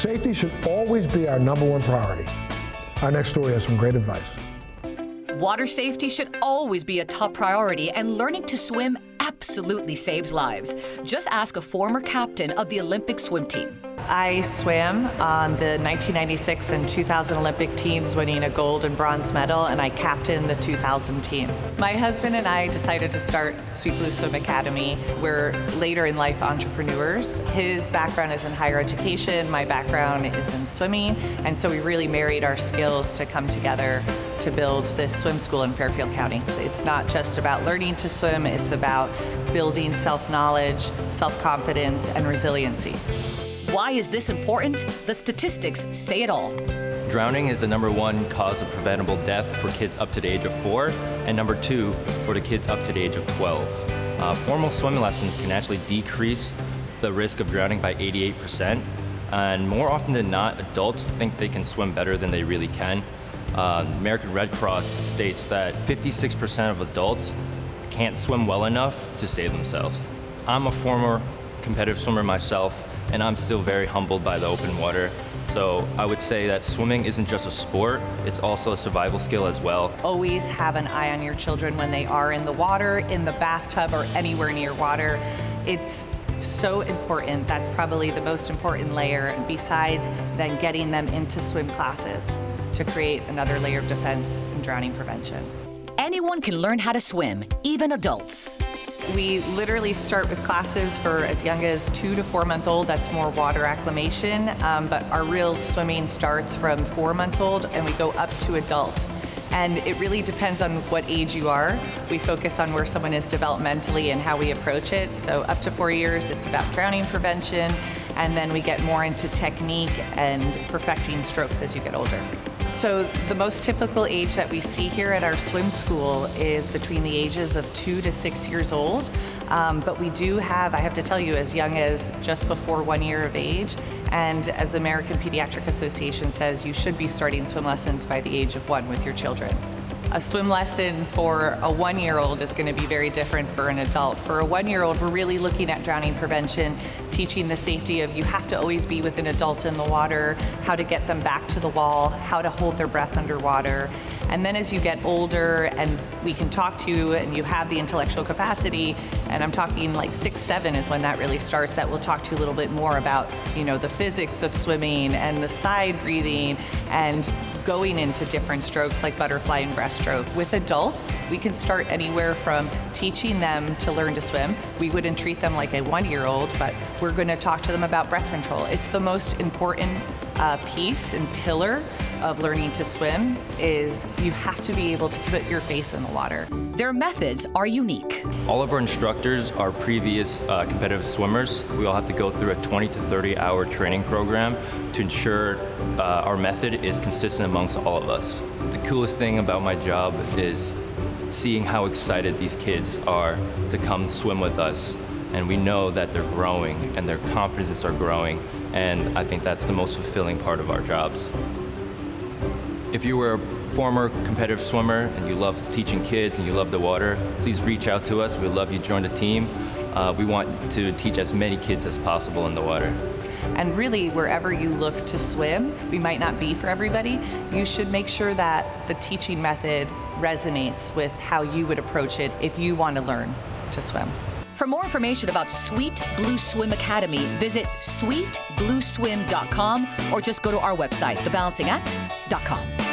Safety should always be our #1 priority. Our next story has some great advice. Water safety should always be a top priority, and learning to swim absolutely saves lives. Just ask a former captain of the Olympic swim team. I swam on the 1996 and 2000 Olympic teams, winning a gold and bronze medal, and I captained the 2000 team. My husband and I decided to start Sweet Blue Swim Academy. We're later in life entrepreneurs. His background is in higher education, my background is in swimming, and so we really married our skills to come together to build this swim school in Fairfield County. It's not just about learning to swim, it's about building self-knowledge, self-confidence, and resiliency. Why is this important? The statistics say it all. Drowning is the #1 cause of preventable death for kids up to the age of 4, and #2 for the kids up to the age of 12. Formal swimming lessons can actually decrease the risk of drowning by 88%, and more often than not, adults think they can swim better than they really can. American Red Cross states that 56% of adults can't swim well enough to save themselves. I'm a former competitive swimmer myself, and I'm still very humbled by the open water. So I would say that swimming isn't just a sport, it's also a survival skill as well. Always have an eye on your children when they are in the water, in the bathtub, or anywhere near water. It's so important. That's probably the most important layer, besides then getting them into swim classes to create another layer of defense and drowning prevention. Anyone can learn how to swim, even adults. We literally start with classes for as young as 2 to 4 months old. That's more water acclimation, but our real swimming starts from 4 months old, and we go up to adults. And it really depends on what age you are. We focus on where someone is developmentally and how we approach it. So up to 4 years, it's about drowning prevention, and then we get more into technique and perfecting strokes as you get older. So the most typical age that we see here at our swim school is between the ages of 2 to 6 years old. But we do have, I have to tell you, as young as just before 1 year of age. And as the American Pediatric Association says, you should be starting swim lessons by the age of 1 with your children. A swim lesson for a 1-year-old is going to be very different for an adult. For a 1-year-old, we're really looking at drowning prevention, teaching the safety of you have to always be with an adult in the water, how to get them back to the wall, how to hold their breath underwater. And then as you get older and we can talk to you and you have the intellectual capacity, and I'm talking like 6, 7 is when that really starts, that we'll talk to you a little bit more about, the physics of swimming and the side breathing and going into different strokes like butterfly and breaststroke. With adults, we can start anywhere from teaching them to learn to swim. We wouldn't treat them like a 1-year-old, but we're going to talk to them about breath control. It's the most important piece and pillar of learning to swim is you have to be able to put your face in the water. Their methods are unique. All of our instructors are previous competitive swimmers. We all have to go through a 20 to 30 hour training program to ensure our method is consistent amongst all of us. The coolest thing about my job is seeing how excited these kids are to come swim with us. And we know that they're growing and their confidences are growing, and I think that's the most fulfilling part of our jobs. If you were a former competitive swimmer and you love teaching kids and you love the water, please reach out to us. We'd love you to join the team. We want to teach as many kids as possible in the water. And really, wherever you look to swim, we might not be for everybody. You should make sure that the teaching method resonates with how you would approach it if you want to learn to swim. For more information about Sweet Blue Swim Academy, visit sweetblueswim.com or just go to our website, thebalancingAct.com.